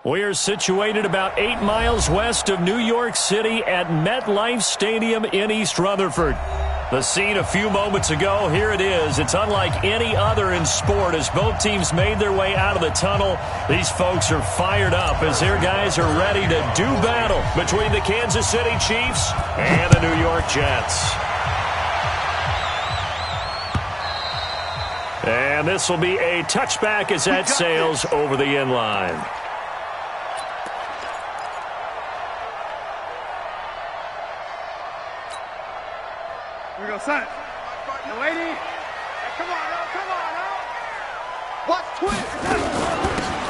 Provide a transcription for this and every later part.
We're situated about 8 miles west of New York City at MetLife Stadium in East Rutherford. The scene a few moments ago, here it is. It's unlike any other in sport as both teams made their way out of the tunnel. These folks are fired up as their guys are ready to do battle between the Kansas City Chiefs and the New York Jets. And this will be a touchback as that sails over the end line. Here we go, son. No, lady. Hey, come on, Watch twist.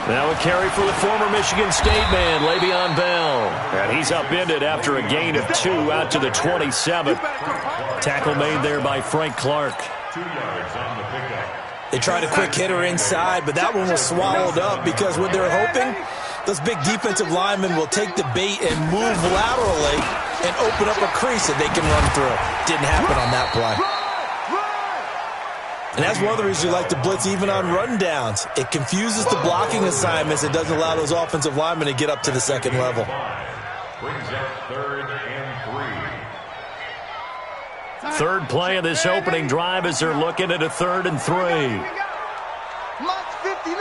Now a carry for the former Michigan State man, Le'Veon Bell. And he's upended after a gain of 2 out to the 27. Tackle made there by Frank Clark. 2 yards on the pickup. They tried a quick hitter inside, but that one was swallowed up because what they're hoping, those big defensive linemen will take the bait and move laterally and open up a crease that they can run through. Didn't happen on that play. And that's one of the reasons you like to blitz even on run downs. It confuses the blocking assignments. It doesn't allow those offensive linemen to get up to the second level. Brings up 3rd and 3. Third play of this opening drive as they're looking at a 3rd and 3. Mike's 59.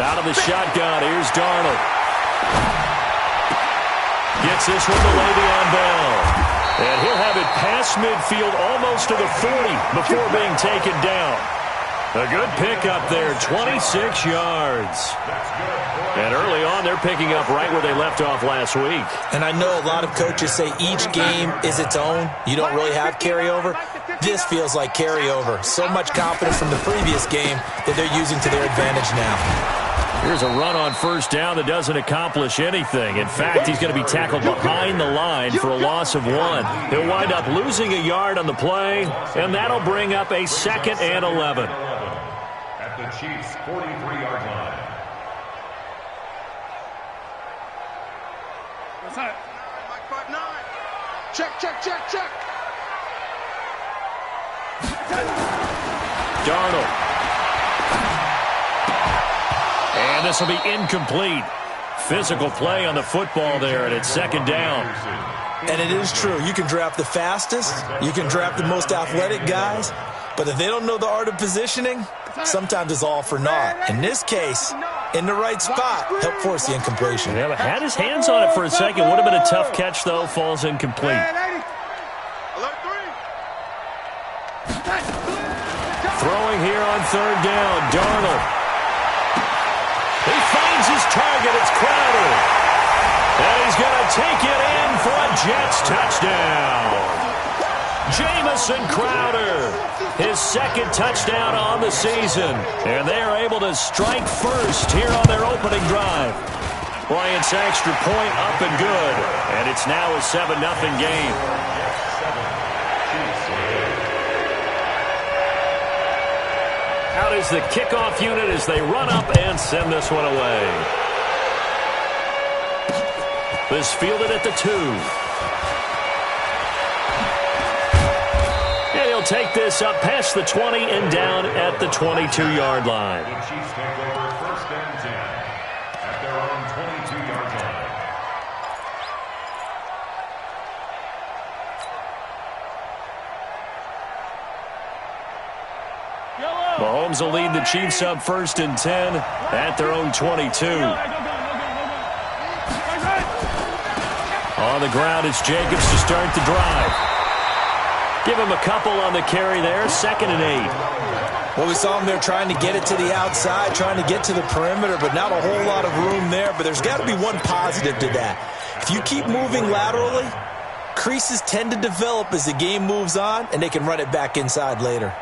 Out of the shotgun, here's Darnold. Gets this one to Le'Veon Bell. And he'll have it past midfield almost to the 40 before being taken down. A good pickup there, 26 yards. And early on, they're picking up right where they left off last week. And I know a lot of coaches say each game is its own. You don't really have carryover. This feels like carryover. So much confidence from the previous game that they're using to their advantage now. Here's a run on first down that doesn't accomplish anything. In fact, he's going to be tackled behind the line for a loss of 1. He'll wind up losing a yard on the play, and that'll bring up a 2nd and 11. At the Chiefs' 43-yard line. What's that? Check. Darnold. And this will be incomplete. Physical play on the football there, and it's 2nd down. And it is true. You can draft the fastest. You can draft the most athletic guys. But if they don't know the art of positioning, sometimes it's all for naught. In this case, in the right spot, help force the incompletion. Yeah, had his hands on it for a second. Would have been a tough catch, though. Falls incomplete. Throwing here on 3rd down, Darnold. He finds his target. It's Crowder. And he's going to take it in for a Jets touchdown. Jamison Crowder, his 2nd touchdown on the season. And they are able to strike first here on their opening drive. Bryant's extra point up and good. And it's now a 7-0 game. Out is the kickoff unit as they run up and send this one away. This fielded at the 2. And he'll take this up past the 20 and down at the 22-yard line. The Chiefs take over 1st and 10 at their own 22-yard line. Mahomes will lead the Chiefs up 1st and 10 at their own 22. On the ground, it's Jacobs to start the drive. Give him a couple on the carry there, 2nd and 8. Well, we saw him there trying to get it to the outside, trying to get to the perimeter, but not a whole lot of room there. But there's got to be one positive to that. If you keep moving laterally, creases tend to develop as the game moves on, and they can run it back inside later.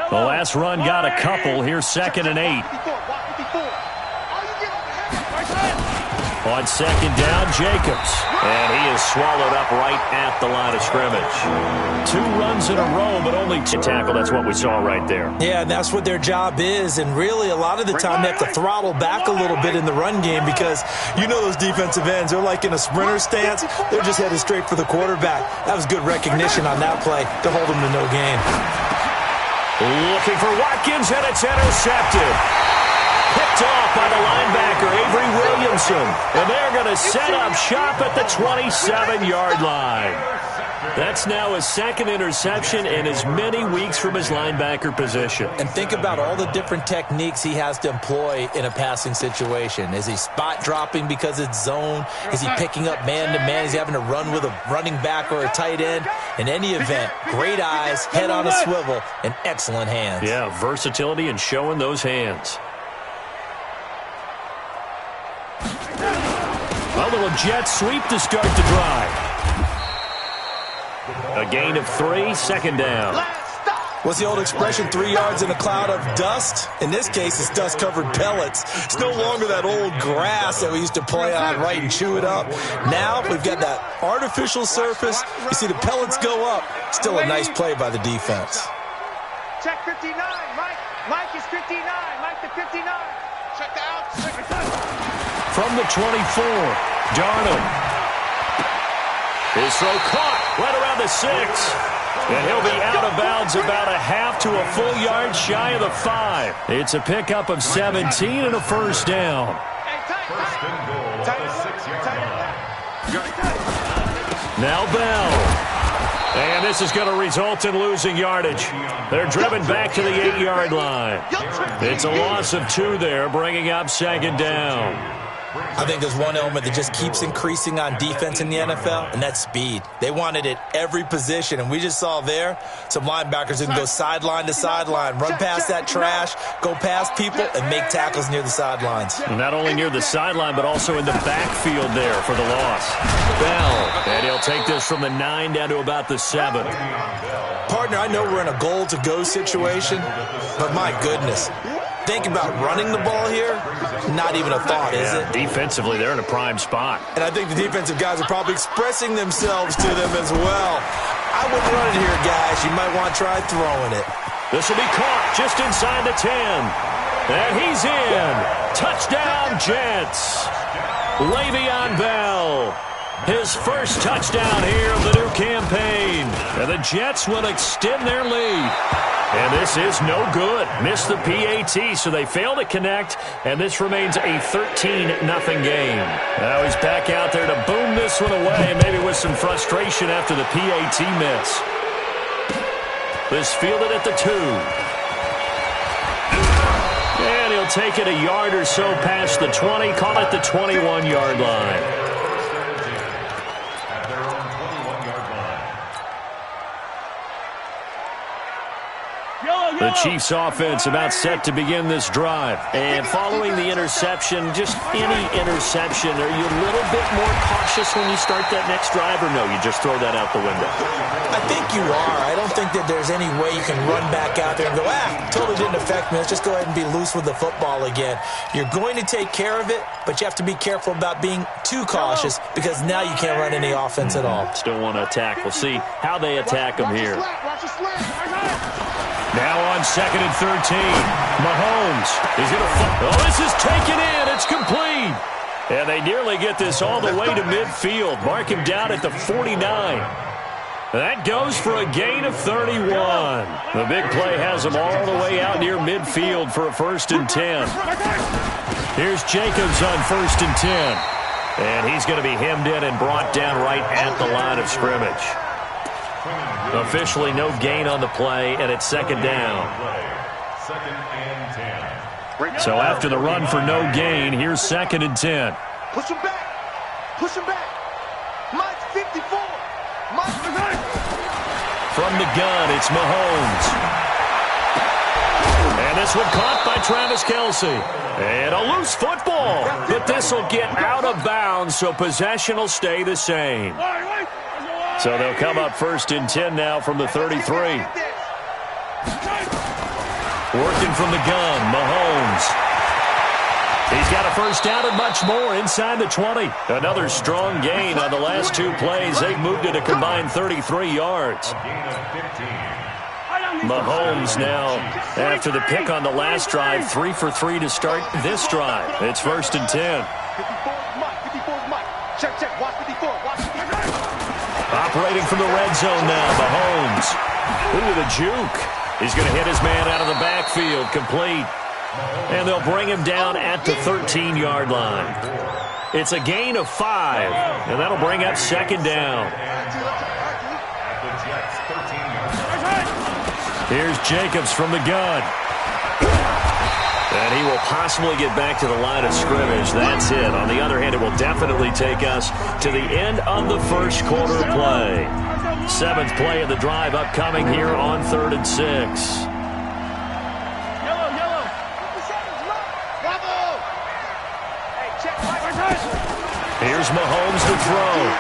The last run got a couple. Here's 2nd and 8. On 2nd down, Jacobs. And he is swallowed up right at the line of scrimmage. 2 runs in a row, but only 2 tackle. That's what we saw right there. Yeah, and that's what their job is. And really, a lot of the time, they have to throttle back a little bit in the run game because you know those defensive ends, they're like in a sprinter stance. They're just headed straight for the quarterback. That was good recognition on that play to hold them to no gain. Looking for Watkins, and it's intercepted. Picked off by the linebacker, Avery Williamson. And they're going to set up shop at the 27-yard line. That's now his second interception in as many weeks from his linebacker position. And think about all the different techniques he has to employ in a passing situation. Is he spot dropping because it's zone? Is he picking up man-to-man? Is he having to run with a running back or a tight end? In any event, great eyes, head on a swivel, and excellent hands. Yeah, versatility and showing those hands. A little jet sweep to start the drive. A gain of 3, second down. What's the old expression, 3 yards in a cloud of dust? In this case, it's dust-covered pellets. It's no longer that old grass that we used to play on, right, and chew it up. Now we've got that artificial surface. You see the pellets go up. Still a nice play by the defense. Check 59, Mike. Mike is 59. Mike to 59. Check the out. From the 24, Darnold. His throw caught right around the 6. And he'll be out of bounds about a half to a full yard shy of the 5. It's a pickup of 17 and a first down. First and goal at the 6-yard line. Now Bell. And this is going to result in losing yardage. They're driven back to the 8-yard line. It's a loss of 2 there, bringing up second down. I think there's one element that just keeps increasing on defense in the NFL, and that's speed. They want it at every position, and we just saw there some linebackers who can go sideline to sideline, run past that trash, go past people, and make tackles near the sidelines. Not only near the sideline, but also in the backfield there for the loss. Bell, and he'll take this from the 9 down to about the 7. Partner, I know we're in a goal-to-go situation, but my goodness. Think about running the ball here, not even a thought, is it? Defensively, they're in a prime spot. And I think the defensive guys are probably expressing themselves to them as well. I wouldn't run it here, guys. You might want to try throwing it. This will be caught just inside the 10. And he's in. Touchdown, Jets. Le'Veon Bell. His first touchdown here of the new campaign. And the Jets will extend their lead. And this is no good. Missed the PAT, so they fail to connect, and this remains a 13-0 game. Now he's back out there to boom this one away, maybe with some frustration after the PAT miss. This fielded at the 2. And he'll take it a yard or so past the 20, call it the 21-yard line. The Chiefs offense about set to begin this drive. And following the interception, just any interception, are you a little bit more cautious when you start that next drive, or no, you just throw that out the window? I think you are. I don't think that there's any way you can run back out there and go, totally didn't affect me. Let's just go ahead and be loose with the football again. You're going to take care of it, but you have to be careful about being too cautious because now you can't run any offense at all. Still want to attack. We'll see how they attack them here. Now on 2nd and 13, Mahomes. He's going to this is taken in. It's complete. And they nearly get this all the way to midfield. Mark him down at the 49. That goes for a gain of 31. The big play has them all the way out near midfield for a 1st and 10. Here's Jacobs on 1st and 10. And he's going to be hemmed in and brought down right at the line of scrimmage. Officially no gain on the play, and it's 2nd down. 2nd and 10. So after the run for no gain, here's 2nd and 10. Push him back. Push him back. Mike 54. Mike. From the gun, it's Mahomes. And this one caught by Travis Kelce. And a loose football. But this will get out of bounds, so possession will stay the same. So they'll come up 1st and 10 now from the 33. Working from the gun, Mahomes. He's got a 1st down and much more inside the 20. Another strong gain on the last 2 plays. They've moved it a combined 33 yards. Mahomes now, after the pick on the last drive, 3 for 3 to start this drive. It's 1st and 10. Check. Watch 54. Watch 54. Operating from the red zone now, Mahomes. Ooh, the juke. He's going to hit his man out of the backfield, complete. And they'll bring him down at the 13-yard line. It's a gain of 5, and that'll bring up second down. Here's Jacobs from the gun. And he will possibly get back to the line of scrimmage. That's it. On the other hand, it will definitely take us to the end of the first quarter play. 7th play of the drive upcoming here on 3rd and 6. Here's Mahomes to throw.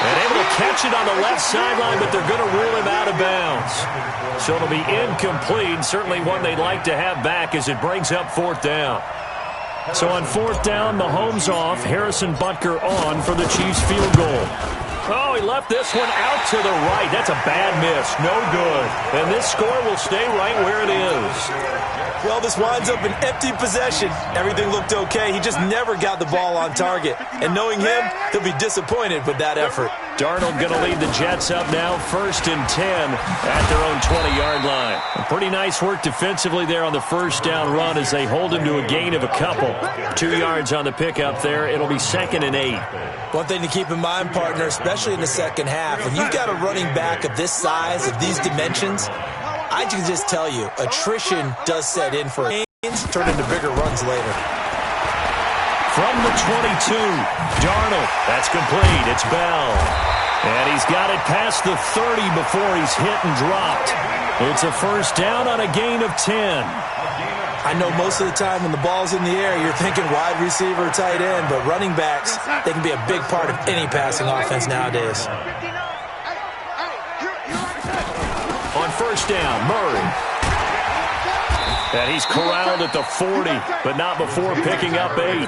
And able to catch it on the left sideline, but they're going to rule him out of bounds. So it'll be incomplete, certainly one they'd like to have back as it brings up 4th down. So on 4th down, Mahomes off, Harrison Butker on for the Chiefs field goal. Oh, he left this one out to the right. That's a bad miss. No good. And this score will stay right where it is. Well, this winds up an empty possession. Everything looked okay. He just never got the ball on target. And knowing him, he'll be disappointed with that effort. Darnold going to lead the Jets up now, 1st and 10 at their own 20-yard line. Pretty nice work defensively there on the first down run as they hold him to a gain of a couple. 2 yards on the pickup there. It'll be 2nd and 8. One thing to keep in mind, partner, especially in the second half, when you've got a running back of this size, of these dimensions, I can just tell you, attrition does set in for gains, turn into bigger runs later. From the 22, Darnold. That's complete. It's Bell. And he's got it past the 30 before he's hit and dropped. It's a first down on a gain of 10. I know most of the time when the ball's in the air, you're thinking wide receiver, tight end, but running backs, they can be a big part of any passing offense nowadays. On first down, Murray. And he's corralled at the 40, but not before picking up 8.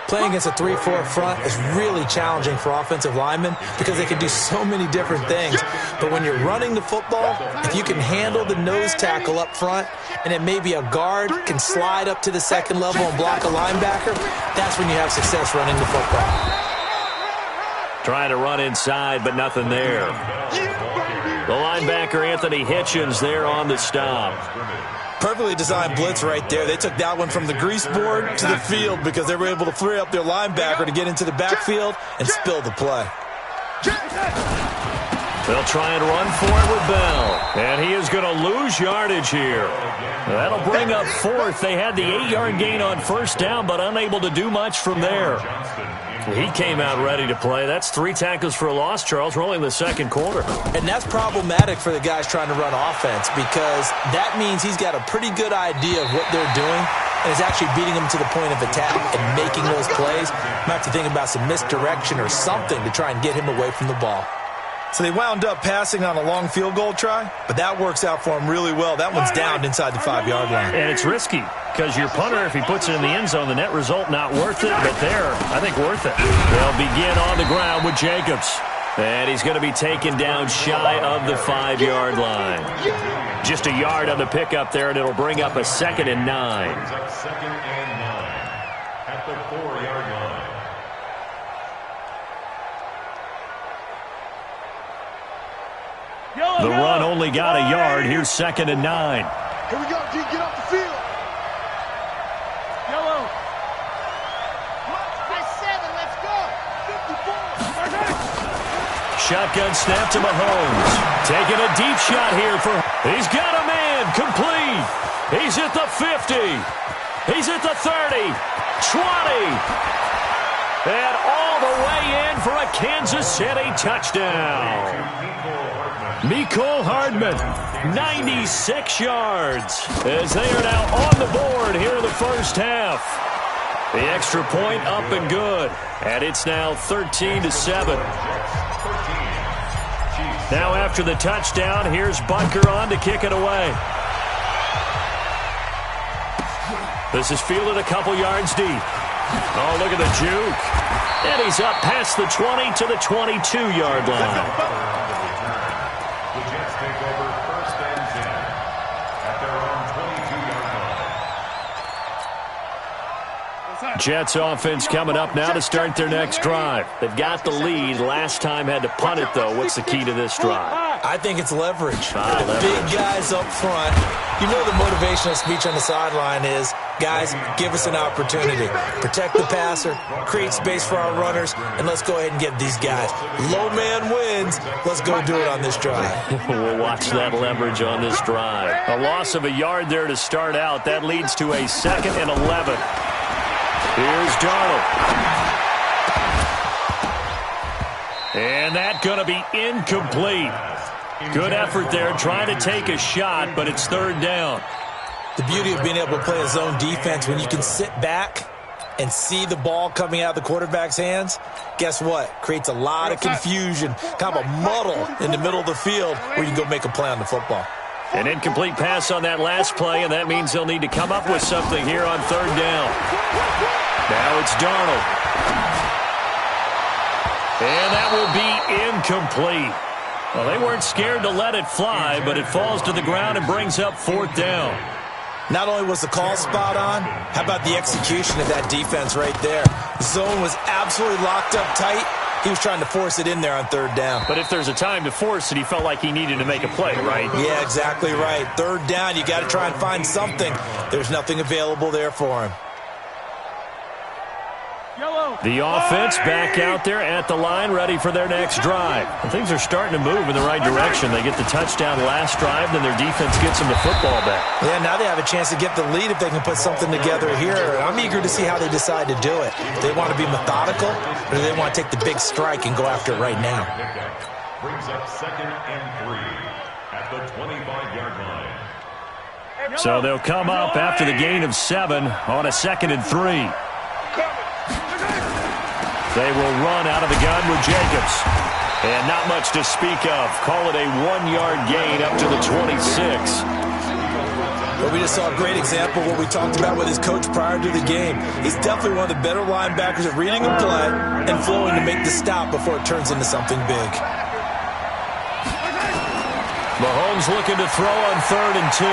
Playing against a 3-4 front is really challenging for offensive linemen because they can do so many different things. But when you're running the football, if you can handle the nose tackle up front, and then maybe a guard can slide up to the second level and block a linebacker, that's when you have success running the football. Trying to run inside, but nothing there. The linebacker, Anthony Hitchens, there on the stop. Perfectly designed blitz right there. They took that one from the grease board to the field because they were able to free up their linebacker to get into the backfield and spill the play. They'll try and run for it with Bell. And he is going to lose yardage here. That'll bring up 4th. They had the 8-yard gain on first down, but unable to do much from there. He came out ready to play. That's 3 tackles for a loss, Charles. We're only in the second quarter. And that's problematic for the guys trying to run offense because that means he's got a pretty good idea of what they're doing and is actually beating them to the point of attack and making those plays. Might have to think about some misdirection or something to try and get him away from the ball. So they wound up passing on a long field goal try, but that works out for him really well. That one's down inside the 5-yard line. And it's risky because your punter, if he puts it in the end zone, the net result not worth it, but there, I think worth it. They'll begin on the ground with Jacobs. And he's going to be taken down shy of the 5-yard line. Just a yard on the pickup there, and it'll bring up a 2nd and 9. Second and 9 at the 4-yard line. The run only got a yard. Here's 2nd and 9. Here we go, G. Get off the field. Yellow. By 7, let's go. 54. Shotgun snap to Mahomes. Taking a deep shot here for... He's got a man. Complete. He's at the 50. He's at the 30. 20. And all the way in for a Kansas City touchdown. Mecole Hardman, 96 yards, as they are now on the board here in the first half. The extra point up and good, and it's now 13-7. Now after the touchdown, here's Butker on to kick it away. This is fielded a couple yards deep. Oh, look at the juke. And he's up past the 20 to the 22-yard line. Take over 1st and 10 at their own 22-yard Jets offense coming up now to start their next drive. They've got the lead. Last time had to punt it, though. What's the key to this drive? I think it's leverage. Leverage. Big guys up front. You know the motivational speech on the sideline is, guys, give us an opportunity. Protect the passer, create space for our runners, and let's go ahead and get these guys. Low man wins. Let's go do it on this drive. We'll watch that leverage on this drive. A loss of a yard there to start out. That leads to a 2nd and 11. Here's Darnold. And that's going to be incomplete. Good effort there trying to take a shot, but it's 3rd down. The beauty of being able to play a zone defense when you can sit back and see the ball coming out of the quarterback's hands, guess what? Creates a lot of confusion, kind of a muddle in the middle of the field where you can go make a play on the football. An incomplete pass on that last play, and that means they'll need to come up with something here on 3rd down. Now it's Darnold. And that will be incomplete. Well, they weren't scared to let it fly, but it falls to the ground and brings up 4th down. Not only was the call spot on, how about the execution of that defense right there? The zone was absolutely locked up tight. He was trying to force it in there on 3rd down. But if there's a time to force it, he felt like he needed to make a play, right? Yeah, exactly right. 3rd down, you got to try and find something. There's nothing available there for him. The offense back out there at the line, ready for their next drive. And things are starting to move in the right direction. They get the touchdown last drive, then their defense gets them the football back. Yeah, now they have a chance to get the lead if they can put something together here. I'm eager to see how they decide to do it. Do they want to be methodical, or do they want to take the big strike and go after it right now? Brings up 2nd and 3 at the 25-yard line. So they'll come up after the gain of 7 on a 2nd and 3. They will run out of the gun with Jacobs. And not much to speak of. Call it a 1-yard gain up to the 26. Well, we just saw a great example of what we talked about with his coach prior to the game. He's definitely one of the better linebackers at reading a play and flowing to make the stop before it turns into something big. Mahomes looking to throw on 3rd and 2.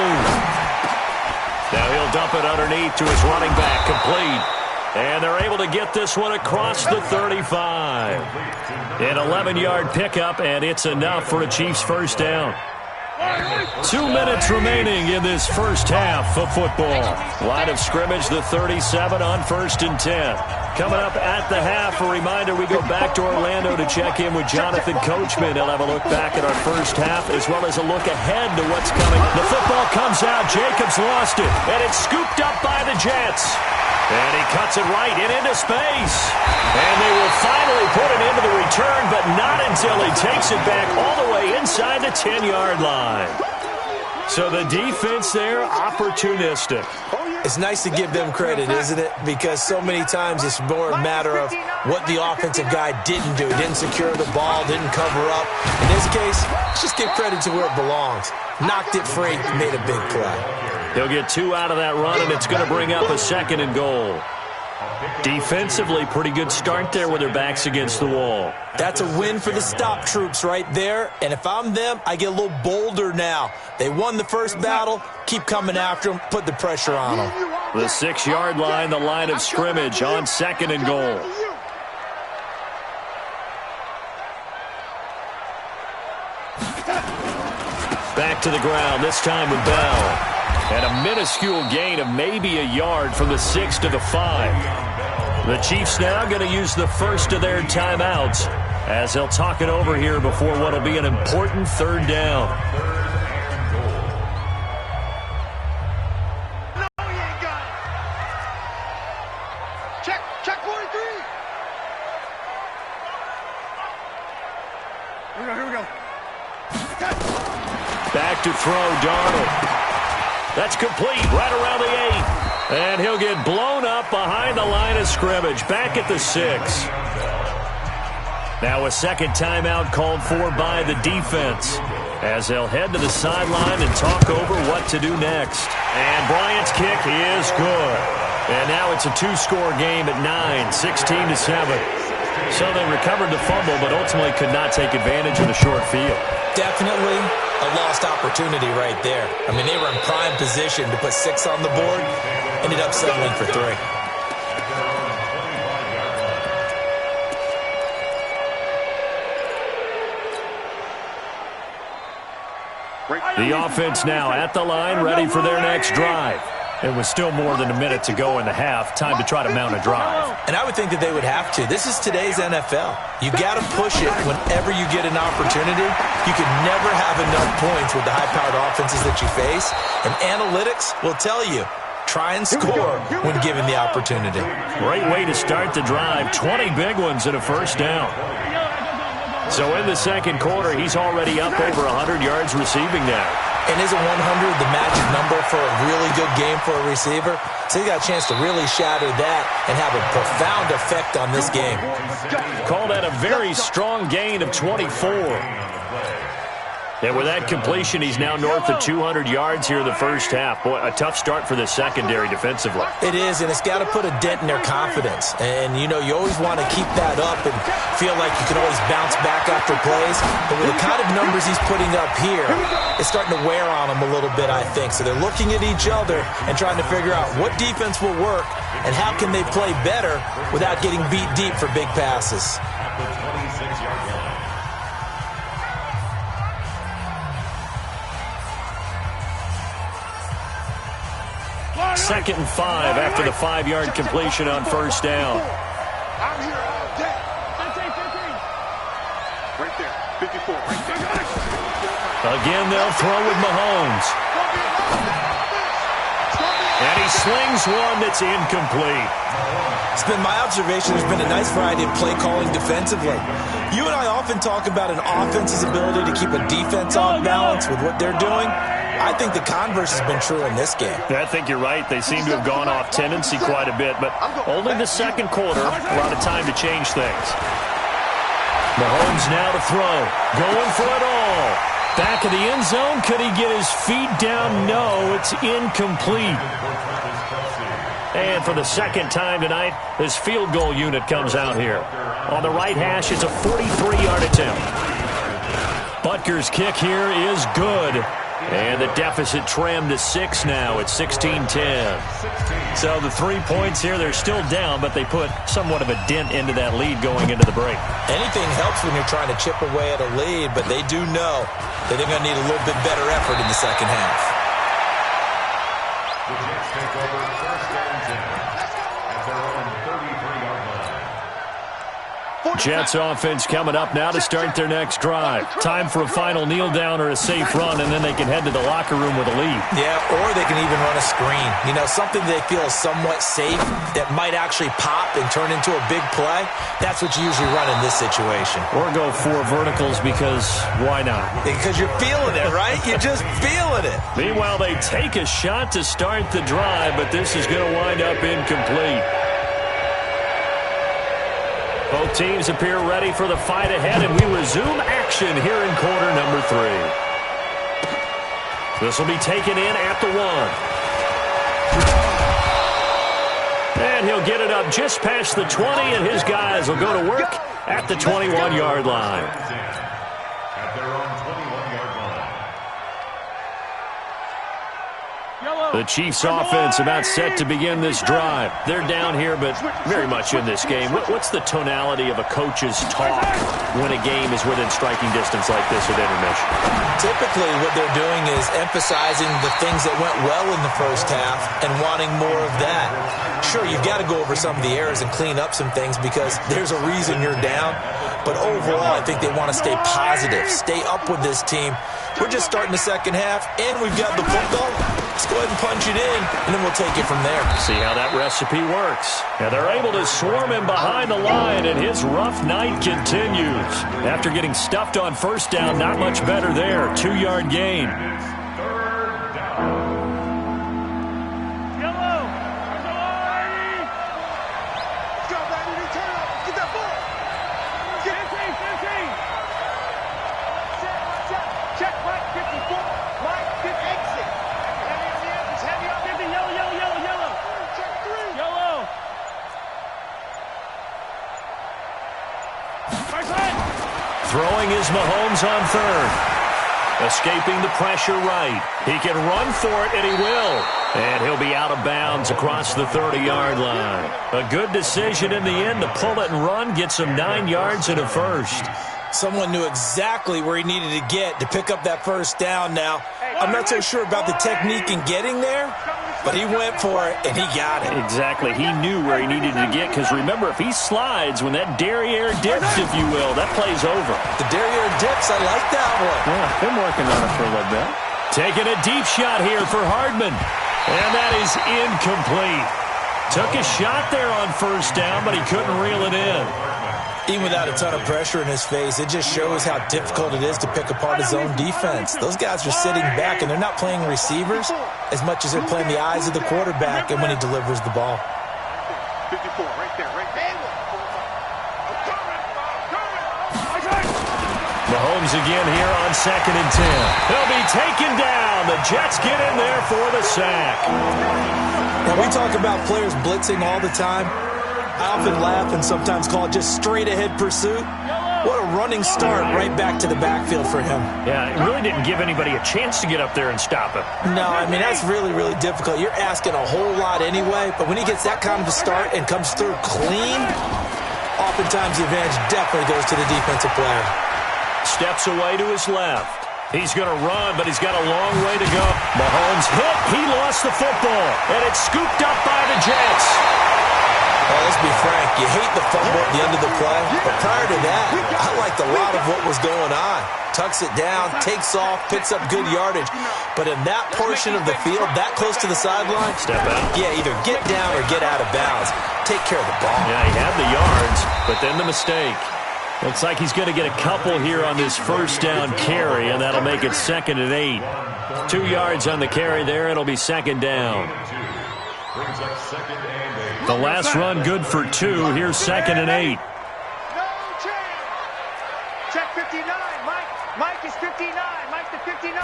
Now he'll dump it underneath to his running back, complete. And they're able to get this one across the 35. An 11-yard pickup, and it's enough for a Chiefs 1st down. 2 minutes remaining in this first half of football. Line of scrimmage, the 37 on 1st and 10. Coming up at the half, a reminder, we go back to Orlando to check in with Jonathan Coachman. He'll have a look back at our first half as well as a look ahead to what's coming. The football comes out. Jacobs lost it, and it's scooped up by the Jets. And he cuts it right and into space. And they will finally put it into the return, but not until he takes it back all the way inside the 10-yard line. So the defense there, opportunistic. It's nice to give them credit, isn't it? Because so many times it's more a matter of what the offensive guy didn't do. Didn't secure the ball, didn't cover up. In this case, let's just give credit to where it belongs. Knocked it free, made a big play. He'll get 2 out of that run, and it's going to bring up a 2nd and goal. Defensively, pretty good start there with their backs against the wall. That's a win for the stop troops right there. And if I'm them, I get a little bolder now. They won the first battle. Keep coming after them. Put the pressure on them. The 6-yard line, the line of scrimmage on 2nd and goal. Back to the ground, this time with Bell. And a minuscule gain of maybe a yard from the 6 to the 5. The Chiefs now going to use the first of their timeouts as they'll talk it over here before what will be an important 3rd down. No, you ain't got it. Check 43. Here we go. Back to throw, Darnold. That's complete right around the 8. And he'll get blown up behind the line of scrimmage. Back at the 6. Now a second timeout called for by the defense as they'll head to the sideline and talk over what to do next. And Bryant's kick is good. And now it's a 2-score game at 9, 16-7. So they recovered the fumble, but ultimately could not take advantage of the short field. Definitely a lost opportunity right there. I mean, they were in prime position to put 6 on the board. Ended up settling for 3. The offense now at the line, ready for their next drive. It was still more than a minute to go in the half. Time to try to mount a drive. And I would think that they would have to. This is today's NFL. You got to push it whenever you get an opportunity. You can never have enough points with the high-powered offenses that you face. And analytics will tell you, try and score when given the opportunity. Great way to start the drive. 20 big ones and a first down. So in the second quarter, he's already up over 100 yards receiving now. And isn't 100 the magic number for a really good game for a receiver? So he got a chance to really shatter that and have a profound effect on this game. Call that a very strong gain of 24. And with that completion, he's now north of 200 yards here in the first half. Boy, a tough start for the secondary defensively. It is, and it's got to put a dent in their confidence. And, you know, you always want to keep that up and feel like you can always bounce back after plays. But with the kind of numbers he's putting up here, it's starting to wear on them a little bit, I think. So they're looking at each other and trying to figure out what defense will work and how can they play better without getting beat deep for big passes. At the 26-yard line. Second and 5 after the 5-yard completion on first down. I'm here all day. 15. Right there. 54. Right there. Again, they'll throw with Mahomes. And he slings one that's incomplete. It's been my observation there's been a nice variety of play calling defensively. You and I often talk about an offense's ability to keep a defense off balance with what they're doing. I think the converse has been true in this game. I think you're right. They seem to have gone off tendency quite a bit, but only the second quarter, a lot of time to change things. Mahomes now to throw, going for it all. Back of the end zone, could he get his feet down? No, it's incomplete. And for the second time tonight, this field goal unit comes out here. On the right hash, it's a 43-yard attempt. Butker's kick here is good. And the deficit trimmed to 6 now. It's 16-10. So the 3 points here, they're still down, but they put somewhat of a dent into that lead going into the break. Anything helps when you're trying to chip away at a lead, but they do know that they're going to need a little bit better effort in the second half. The Jets take over first and 10 at their own 33-yard line. Jets offense coming up now to start their next drive. Time for a final kneel down or a safe run, and then they can head to the locker room with a lead. Yeah, or they can even run a screen. You know, something they feel is somewhat safe that might actually pop and turn into a big play. That's what you usually run in this situation. Or go 4 verticals because why not? Because you're feeling it, right? You're just feeling it. Meanwhile, they take a shot to start the drive, but this is going to wind up incomplete. Both teams appear ready for the fight ahead, and we resume action here in quarter number 3. This will be taken in at the 1. And he'll get it up just past the 20, and his guys will go to work at the 21-yard line. At their own 21-yard line. The Chiefs offense about set to begin this drive. They're down here, but very much in this game. What's the tonality of a coach's talk when a game is within striking distance like this at intermission? Typically, what they're doing is emphasizing the things that went well in the first half and wanting more of that. Sure, you've got to go over some of the errors and clean up some things because there's a reason you're down. But overall, I think they want to stay positive, stay up with this team. We're just starting the second half, and we've got the football. Let's go ahead and punch it in, and then we'll take it from there. See how that recipe works. And they're able to swarm him behind the line, and his rough night continues. After getting stuffed on first down, not much better there. 2-yard gain. Third down. Let's go, baby. Return up. Get that ball. Get 15. Check Mike 54. Mike 50. Exit. Heavy on the edges. Heavy on 50. Yellow. Check 3. Yellow. Throwing is Mahomes on third. Escaping the pressure right. He can run for it, and he will. And he'll be out of bounds across the 30-yard line. A good decision in the end to pull it and run, get some 9 yards and a first. Someone knew exactly where he needed to get to pick up that first down now. I'm not so sure about the technique in getting there, but he went for it, and he got it. Exactly. He knew where he needed to get, because remember, if he slides, when that derriere dips, if you will, that play's over. The derriere dips, I like that one. Yeah, been working on it for a little bit. Taking a deep shot here for Hardman, and that is incomplete. Took a shot there on first down, but he couldn't reel it in. Even without a ton of pressure in his face, it just shows how difficult it is to pick apart his own defense. Those guys are sitting back, and they're not playing receivers as much as they're playing the eyes of the quarterback and when he delivers the ball. 54, right there, right there. Mahomes again here on 2nd and 10. He'll be taken down. The Jets get in there for the sack. Now, we talk about players blitzing all the time. I often laugh and sometimes call it just straight-ahead pursuit. What a running start right back to the backfield for him. Yeah, it really didn't give anybody a chance to get up there and stop him. No, I mean, that's really, really difficult. You're asking a whole lot anyway, but when he gets that kind of a start and comes through clean, oftentimes the advantage definitely goes to the defensive player. Steps away to his left. He's going to run, but he's got a long way to go. Mahomes hit. He lost the football, and it's scooped up by the Jets. Well, let's be frank. You hate the fumble at the end of the play, but prior to that, I liked a lot of what was going on. Tucks it down, takes off, picks up good yardage. But in that portion of the field, that close to the sideline, step out. Yeah, either get down or get out of bounds. Take care of the ball. Yeah, he had the yards, but then the mistake. Looks like he's going to get a couple here on this first down carry, and that'll make it 2nd and 8. 2 yards on the carry there. It'll be 2nd down. The last run good for 2. Here's 2nd and 8. No change. Check 59. Mike is 59. Mike's the 59.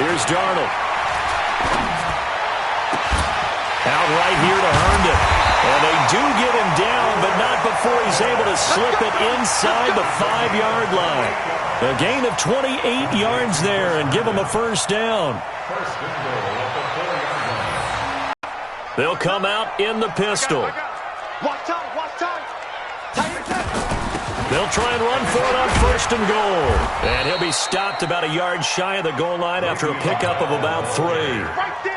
Here's Darnold. Out right here to Herndon. And they do get him down, but not before he's able to slip it inside the 5-yard line. A gain of 28 yards there and give him a first down. They'll come out in the pistol. Watch time. They'll try and run for it on 1st and goal. And he'll be stopped about a yard shy of the goal line after a pickup of about 3. Right there.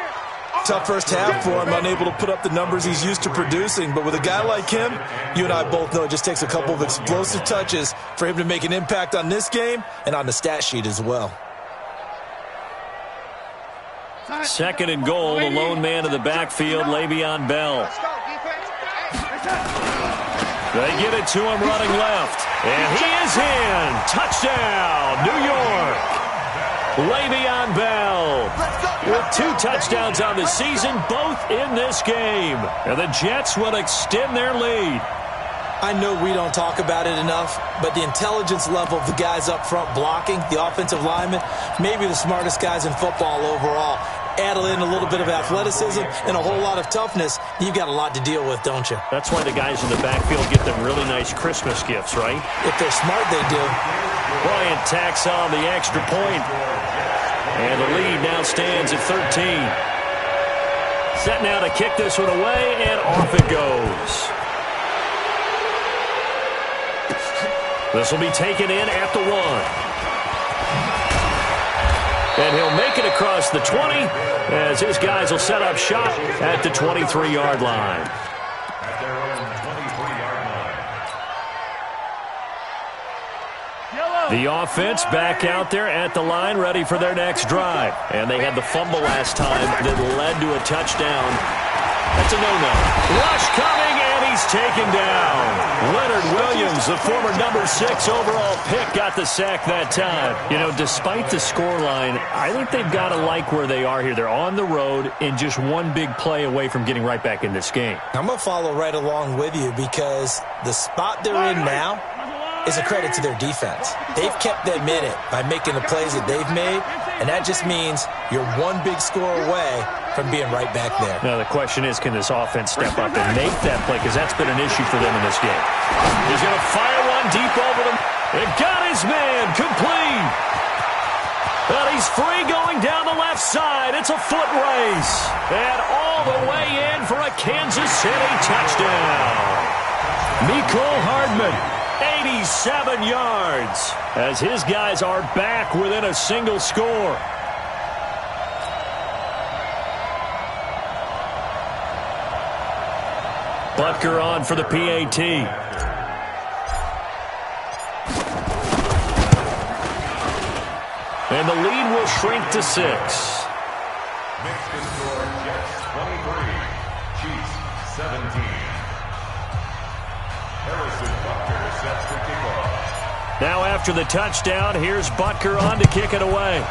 Tough first half for him, unable to put up the numbers he's used to producing. But with a guy like him, you and I both know it just takes a couple of explosive touches for him to make an impact on this game and on the stat sheet as well. 2nd and goal, the lone man in the backfield, Le'Veon Bell. They get it to him running left. And he is in. Touchdown, New York. Le'Veon Bell with 2 touchdowns on the season, both in this game. And the Jets will extend their lead. I know we don't talk about it enough, but the intelligence level of the guys up front blocking, the offensive linemen, maybe the smartest guys in football overall. Add in a little bit of athleticism and a whole lot of toughness, you've got a lot to deal with, don't you? That's why the guys in the backfield get them really nice Christmas gifts, right? If they're smart, they do. Bryant tacks on the extra point. And the lead now stands at 13. Set now to kick this one away, and off it goes. This will be taken in at the 1. And he'll make it across the 20 as his guys will set up shop at the 23-yard line. At their own 23-yard line. The offense back out there at the line, ready for their next drive. And they had the fumble last time that led to a touchdown. That's a no-no. Rush coming, and he's taken down. Leonard Williams, the former number 6 overall pick, got the sack that time. You know, despite the scoreline, I think they've got to like where they are here. They're on the road and just one big play away from getting right back in this game. I'm going to follow right along with you because the spot they're in now is a credit to their defense. They've kept them in it by making the plays that they've made, and that just means you're one big score away from being right back there. Now, the question is, can this offense step up and make that play? Because that's been an issue for them in this game. He's going to fire one deep over them. And got his man complete. But he's free going down the left side. It's a foot race. And all the way in for a Kansas City touchdown. Mecole Hardman 87 yards as his guys are back within a single score. Butker on for the PAT. And the lead will shrink to 6. Michigan score Jets 23, Chiefs 17. Harrison Butker sets the kickoff. Now after the touchdown, here's Butker on to kick it away.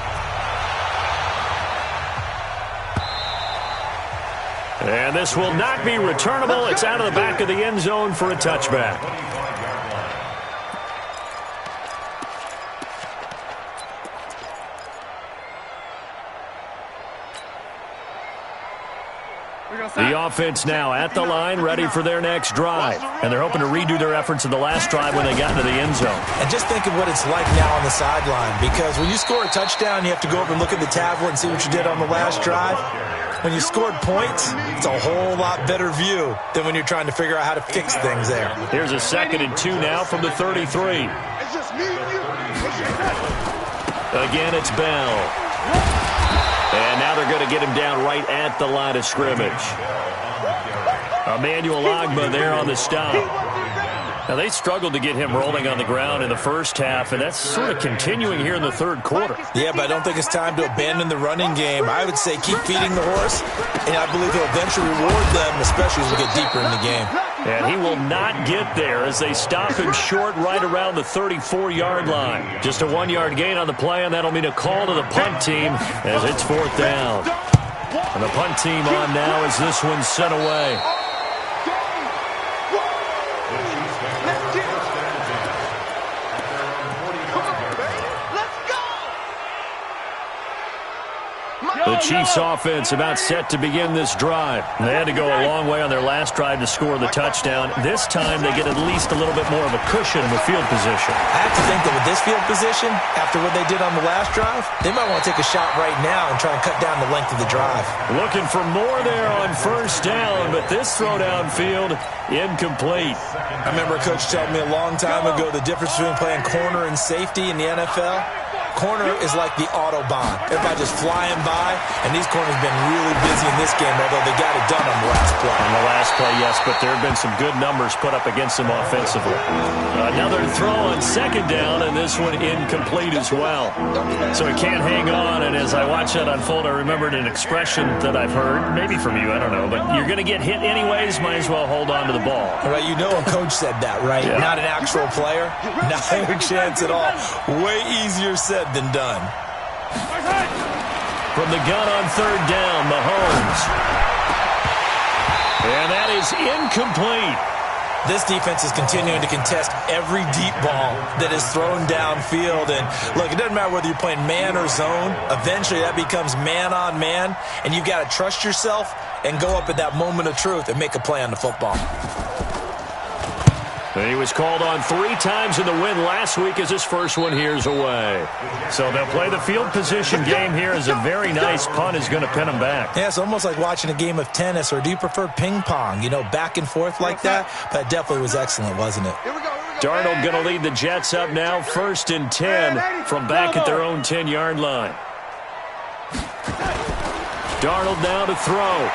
And this will not be returnable. It's out of the back of the end zone for a touchback. The offense now at the line, ready for their next drive. And they're hoping to redo their efforts in the last drive when they got into the end zone. And just think of what it's like now on the sideline, because when you score a touchdown, you have to go over and look at the tablet and see what you did on the last drive. When you scored points, it's a whole lot better view than when you're trying to figure out how to fix things there. Here's a 2nd and 2 now from the 33. It's just me and you. Again, it's Bell. And now they're going to get him down right at the line of scrimmage. Emmanuel Ogbah there on the stop. Now, they struggled to get him rolling on the ground in the first half, and that's sort of continuing here in the third quarter. Yeah, but I don't think it's time to abandon the running game. I would say keep feeding the horse, and I believe he'll eventually reward them, especially as we get deeper in the game. And he will not get there as they stop him short right around the 34-yard line. Just a 1-yard gain on the play, and that'll mean a call to the punt team as it's 4th down. And the punt team on now as this one's sent away. The Chiefs offense about set to begin this drive. They had to go a long way on their last drive to score the touchdown. This time they get at least a little bit more of a cushion with field position. I have to think that with this field position, after what they did on the last drive, they might want to take a shot right now and try and cut down the length of the drive. Looking for more there on 1st down, but this throw downfield, incomplete. I remember a coach telling me a long time ago the difference between playing corner and safety in the NFL. Corner is like the Autobahn. Everybody just flying by, and these corners have been really busy in this game, although they got it done on the last play. On the last play, yes, but there have been some good numbers put up against them offensively. Another throw on 2nd down, and this one incomplete as well. So he can't hang on, and as I watch that unfold, I remembered an expression that I've heard, maybe from you, I don't know, but you're going to get hit anyways, might as well hold on to the ball. All right, you know a coach said that, right? Yeah. Not an actual player. Not a chance at all. Way easier said than done. From the gun on 3rd down, Mahomes. And that is incomplete. This defense is continuing to contest every deep ball that is thrown downfield. And look, it doesn't matter whether you're playing man or zone. Eventually that becomes man on man, and you've got to trust yourself and go up at that moment of truth and make a play on the football. He was called on 3 times in the win last week as his first one here's away. So they'll play the field position game here as a very nice punt is going to pin him back. Yeah, it's almost like watching a game of tennis, or do you prefer ping pong? You know, back and forth like that? But it definitely was excellent, wasn't it? Darnold going to lead the Jets up now, 1st and 10 from back at their own 10-yard line. Darnold now to throw.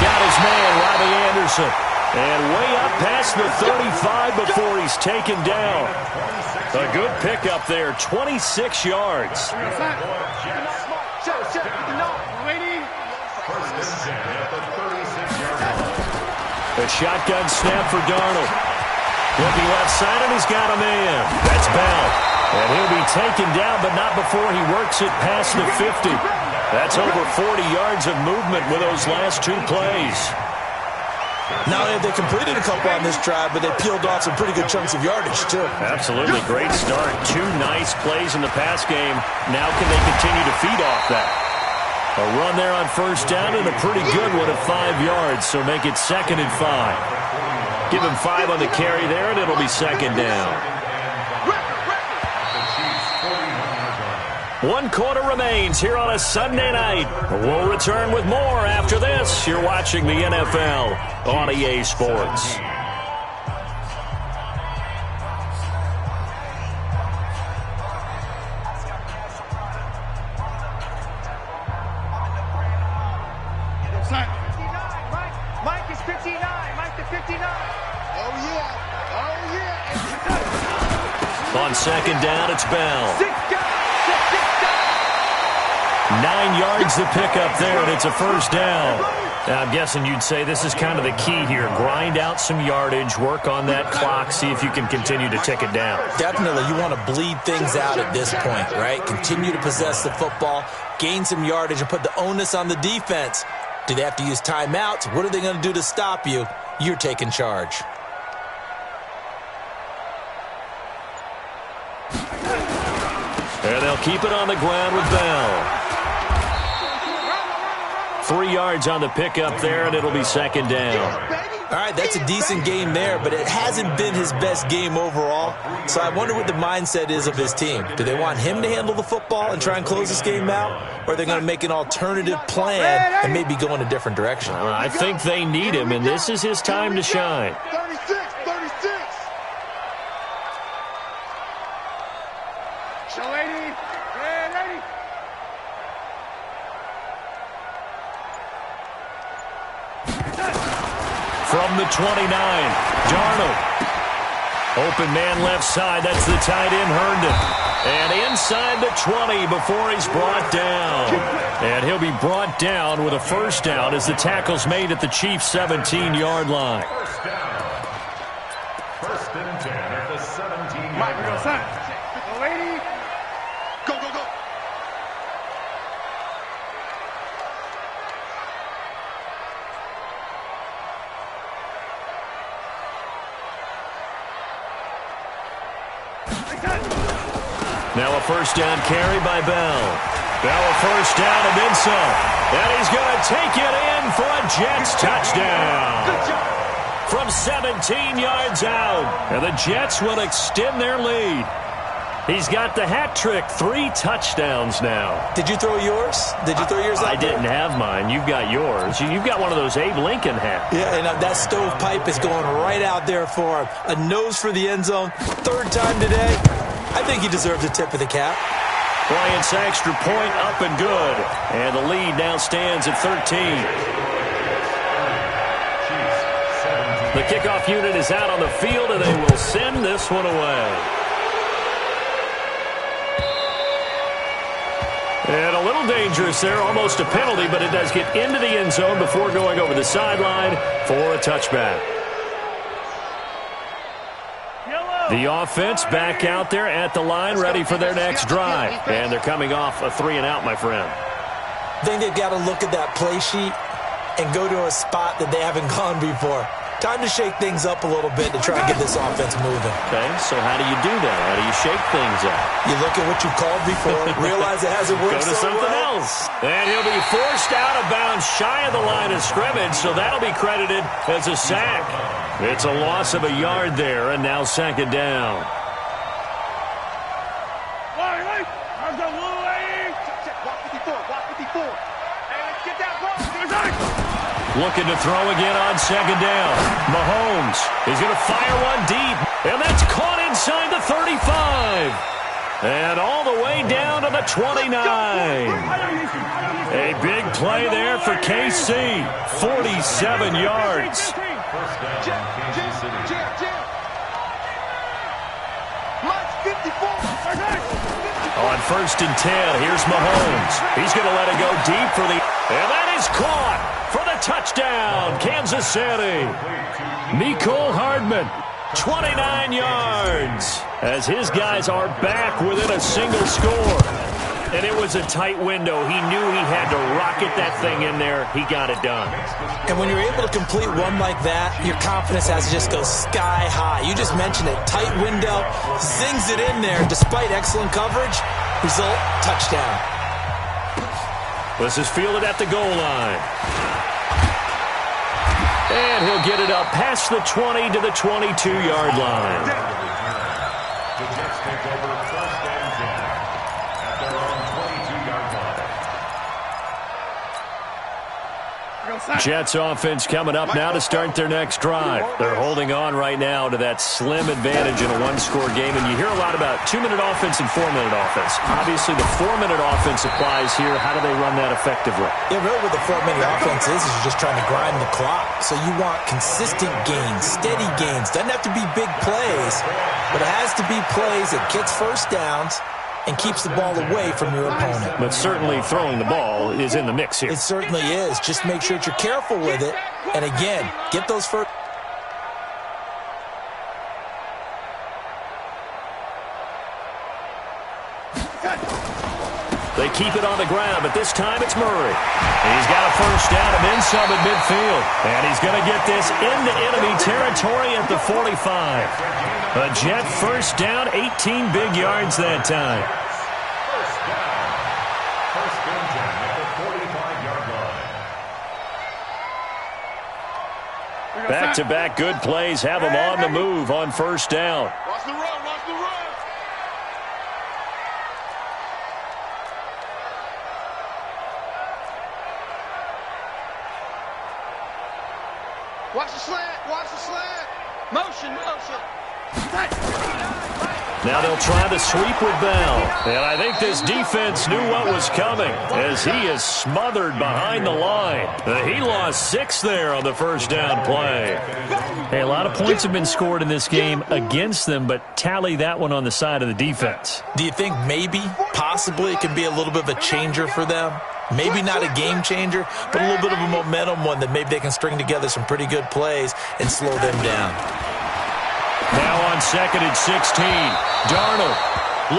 Got his man, Robbie Anderson. And way up past the 35 before he's taken down. A good pickup there, 26 yards. A shotgun snap for Darnold. Looking left side, and he's got a man. That's Bell. And he'll be taken down, but not before he works it past the 50. That's over 40 yards of movement with those last 2 plays. Not only have they completed a couple on this drive, but they peeled off some pretty good chunks of yardage, too. Absolutely. Great start. 2 nice plays in the pass game. Now can they continue to feed off that? A run there on 1st down and a pretty good one at 5 yards, so make it 2nd and 5. Give him 5 on the carry there, and it'll be 2nd down. One quarter remains here on a Sunday night. We'll return with more after this. You're watching the NFL on EA Sports. Mike is 59. Mike to 59. Oh, yeah. Oh, yeah. On second down, it's Bell. 6 guys. 9 yards to pick up there, and it's a first down. Now, I'm guessing you'd say this is kind of the key here. Grind out some yardage, work on that clock, see if you can continue to tick it down. Definitely, you want to bleed things out at this point, right? Continue to possess the football, gain some yardage, and put the onus on the defense. Do they have to use timeouts? What are they going to do to stop you? You're taking charge. And they'll keep it on the ground with Bell. 3 yards on the pickup there, and it'll be second down. All right, that's a decent game there, but it hasn't been his best game overall. So I wonder what the mindset is of his team. Do they want him to handle the football and try and close this game out? Or are they going to make an alternative plan and maybe go in a different direction? I think they need him, and this is his time to shine. 36. Show 80. Yeah, 80. From the 29, Darnold. Open man left side. That's the tight end, Herndon. And inside the 20 before he's brought down. And he'll be brought down with a first down as the tackle's made at the Chiefs' 17-yard line. First and 10 at the 17-yard Mike, we go line. sign. Go 80. Go. Now a first down carry by Bell. Bell a first down and then some. And he's going to take it in for a Jets touchdown. Good job. From 17 yards out. And the Jets will extend their lead. He's got the hat trick. 3 touchdowns now. Did you throw yours? Did you throw yours out I didn't have mine. You've got yours. You've got one of those Abe Lincoln hats. Yeah, and that stovepipe is going right out there for him. A nose for the end zone. 3rd time today. I think he deserves a tip of the cap. Bryant's extra point up and good. And the lead now stands at 13. The kickoff unit is out on the field, and they will send this one away. And a little dangerous there, almost a penalty, but it does get into the end zone before going over the sideline for a touchback. The offense back out there at the line, ready for their next drive. And they're coming off a 3-and-out, my friend. I think they've got to look at that play sheet and go to a spot that they haven't gone before. Time to shake things up a little bit to try and get this offense moving. Okay, so how do you do that? How do you shake things up? You look at what you called before, realize it hasn't worked Go to so something well. else. And he'll be forced out of bounds shy of the line of scrimmage, so that'll be credited as a sack. It's a loss of a yard there, and now second down. Wait. How's the Louie? Walk 54. Hey, let's get that ball. Looking to throw again on second down. Mahomes is going to fire one deep, and that's caught inside the 35. And all the way down to the 29. A big play there for KC. 47 yards. First down, Kansas City. Mike's 54. On first and 10, here's Mahomes. He's going to let it go deep for the... And that is caught for the touchdown, Kansas City. Mecole Hardman, 29 yards, as his guys are back within a single score. And it was a tight window. He knew he had to rocket that thing in there. He got it done. And when you're able to complete one like that, your confidence has to just go sky high. You just mentioned it. Tight window, zings it in there despite excellent coverage. Result, touchdown. This is fielded at the goal line. And he'll get it up past the 20 to the 22-yard line. The Jets take over first and 10 at their own Jets offense coming up now to start their next drive. They're holding on right now to that slim advantage in a one-score game, and you hear a lot about 2-minute offense and 4-minute offense. Obviously, the 4-minute offense applies here. How do they run that effectively? Yeah, really what the 4-minute offense is you're just trying to grind the clock. So you want consistent gains, steady gains. Doesn't have to be big plays, but it has to be plays that gets first downs and keeps the ball away from your opponent. But certainly throwing the ball is in the mix here. It certainly is. Just make sure that you're careful with it. And again, get those first. They keep it on the ground, but this time it's Murray. He's got a first down and then some at midfield. And he's going to get this into enemy territory at the 45. A Jet first down, 18 big yards that time. First down. First and 10 at the 45-yard line. Back-to-back good plays have them on the move on first down. Watch the run, watch the run. Watch the slant, watch the slant. Motion, motion. Now they'll try the sweep with Bell. And I think this defense knew what was coming as he is smothered behind the line. He lost 6 there on the first down play. Hey, a lot of points have been scored in this game against them, but tally that one on the side of the defense. Do you think maybe, possibly, it can be a little bit of a changer for them? Maybe not a game changer, but a little bit of a momentum one that maybe they can string together some pretty good plays and slow them down. Now on second and 16, Darnold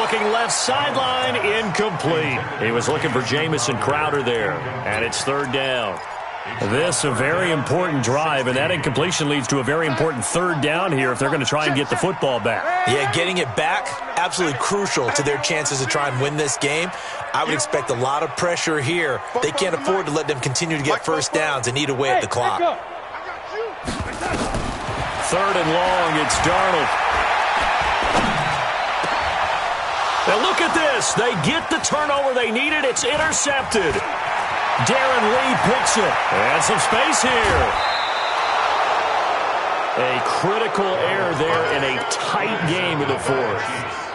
looking left sideline, incomplete. He was looking for Jamison Crowder there, and it's third down. This a very important drive, and that incompletion leads to a very important third down here if they're going to try and get the football back. Yeah, getting it back, absolutely crucial to their chances to try and win this game. I would expect a lot of pressure here. They can't afford to let them continue to get first downs and eat away at the clock. Third and long, it's Darnold. Now look at this. They get the turnover they needed. It's intercepted. Darren Lee picks it. And some space here. A critical error there in a tight game in the fourth.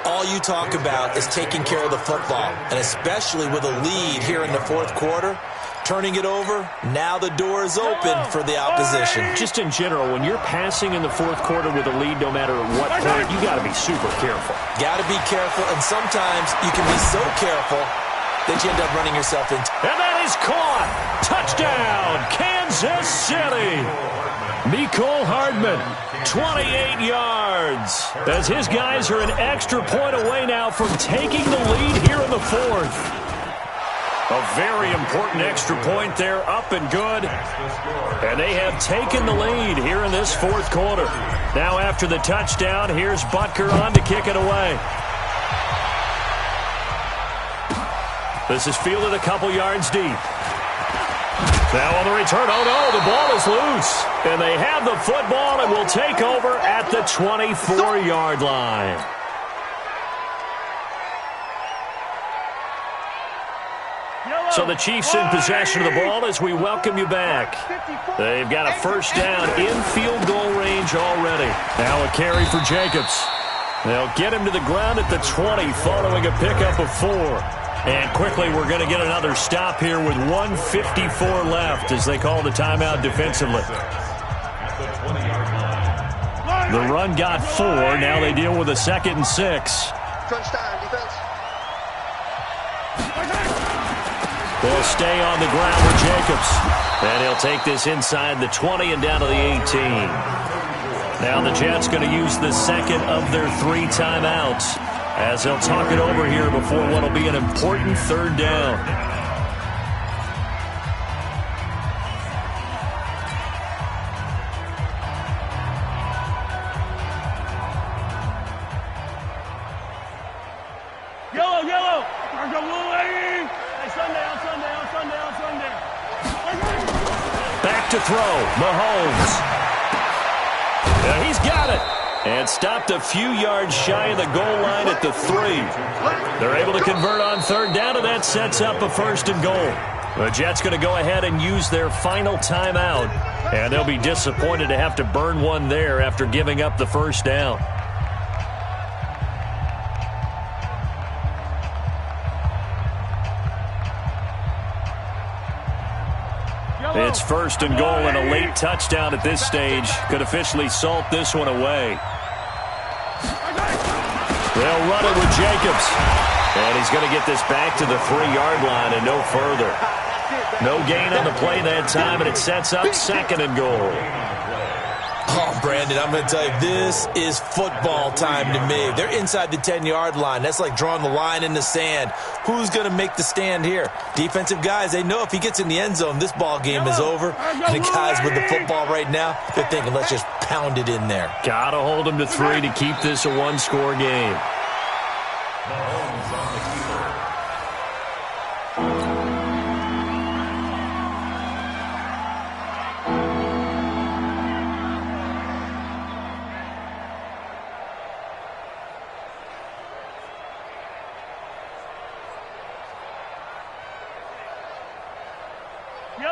All you talk about is taking care of the football, and especially with a lead here in the fourth quarter. Turning it over, now the door is open for the opposition. Just in general, when you're passing in the fourth quarter with a lead, no matter at what point, you got to be super careful. Got to be careful, and sometimes you can be so careful that you end up running yourself into. And that is caught. Touchdown, Kansas City. Mecole Hardman, 28 yards. As his guys are an extra point away now from taking the lead here in the fourth. A very important extra point there, up and good. And they have taken the lead here in this fourth quarter. Now after the touchdown, here's Butker on to kick it away. This is fielded a couple yards deep. Now on the return, oh no, the ball is loose. And they have the football and will take over at the 24-yard line. So the Chiefs in possession of the ball as we welcome you back. They've got a first down in field goal range already. Now a carry for Jacobs. They'll get him to the ground at the 20 following a pickup of 4. And quickly we're going to get another stop here with 1:54 left as they call the timeout defensively. The run got 4. Now they deal with a 2nd and 6. Crunch time, defense. They'll stay on the ground with Jacobs. And he'll take this inside the 20 and down to the 18. Now the Jets going to use the second of their 3 timeouts as they'll talk it over here before what will be an important third down. Yellow, yellow. Sunday. Back to throw, Mahomes. Now he's got it. And stopped a few yards shy of the goal line at the 3. They're able to convert on third down, and that sets up a 1st and goal. The Jets going to go ahead and use their final timeout, and they'll be disappointed to have to burn one there after giving up the first down. It's first and goal, and a late touchdown at this stage could officially salt this one away. They'll run it with Jacobs. And he's going to get this back to the 3-yard line and no further. No gain on the play that time, and it sets up second and goal. Oh, Brandon, I'm going to tell you, this is football time to me. They're inside the 10-yard line. That's like drawing the line in the sand. Who's going to make the stand here? Defensive guys, they know if he gets in the end zone, this ball game is over. And the guys with the football right now, they're thinking, let's just pound it in there. Got to hold them to 3 to keep this a one-score game.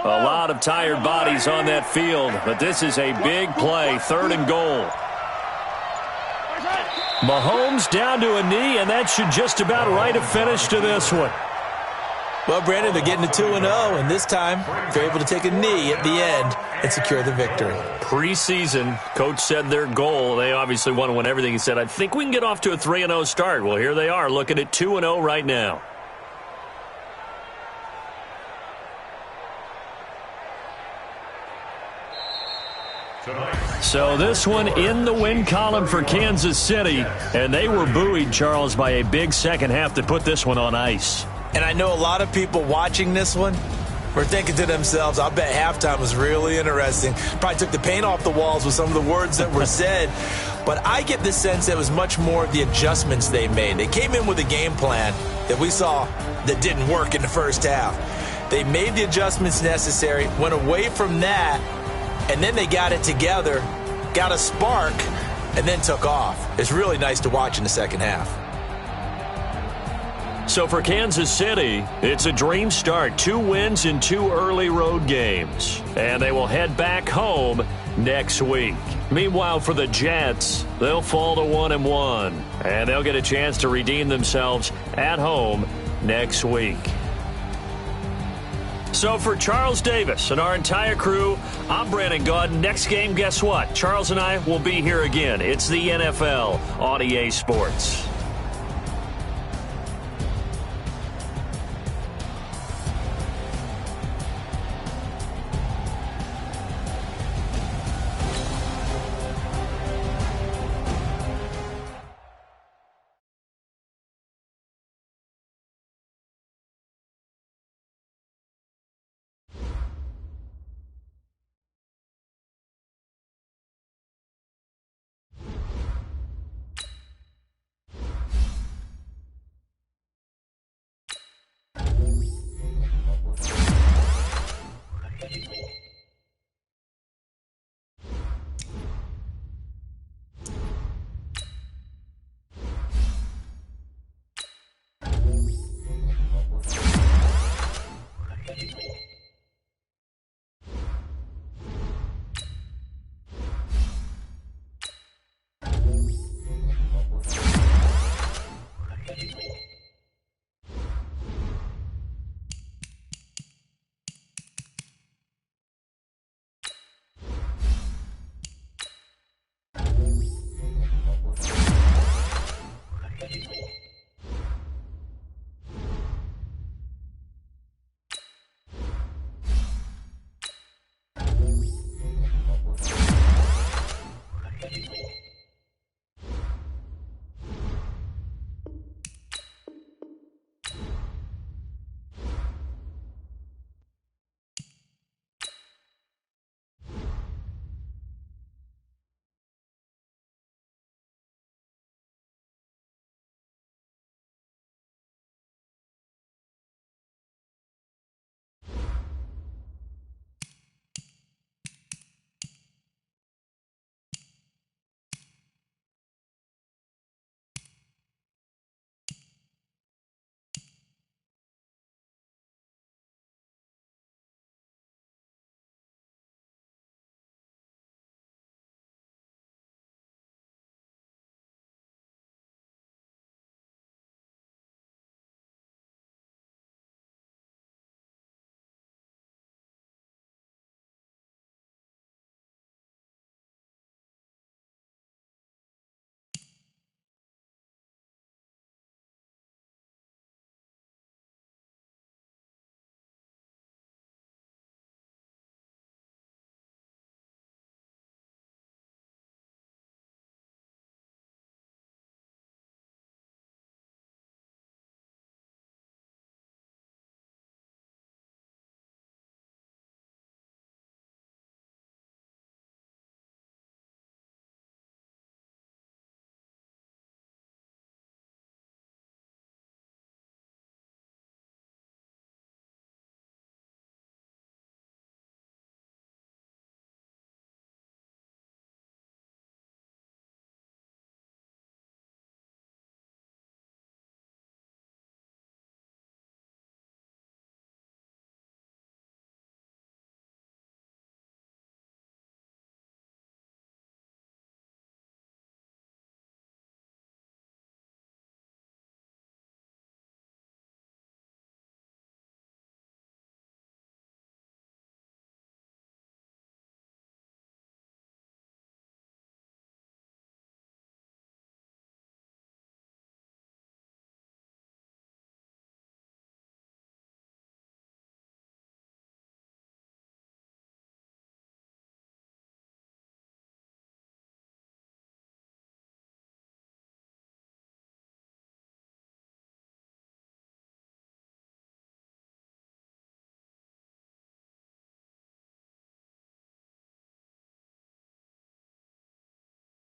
A lot of tired bodies on that field, but this is a big play, 3rd and goal. Mahomes down to a knee, and that should just about write a finish to this one. Well, Brandon, they're getting to 2-0, and this time they're able to take a knee at the end and secure the victory. Preseason, coach said their goal, they obviously want to win everything. He said, I think we can get off to a 3-0 start. Well, here they are, looking at 2-0 right now. So this one in the win column for Kansas City, and they were buoyed, Charles, by a big second half to put this one on ice. And I know a lot of people watching this one were thinking to themselves, I'll bet halftime was really interesting. Probably took the paint off the walls with some of the words that were said. But I get the sense that it was much more of the adjustments they made. They came in with a game plan that we saw that didn't work in the first half. They made the adjustments necessary, went away from that, and then they got it together, got a spark, and then took off. It's really nice to watch in the second half. So for Kansas City, it's a dream start. 2 wins in 2 early road games. And they will head back home next week. Meanwhile, for the Jets, they'll fall to 1-1. And they'll get a chance to redeem themselves at home next week. So for Charles Davis and our entire crew, I'm Brandon Gaud. Next game, guess what? Charles and I will be here again. It's the NFL on EA Sports.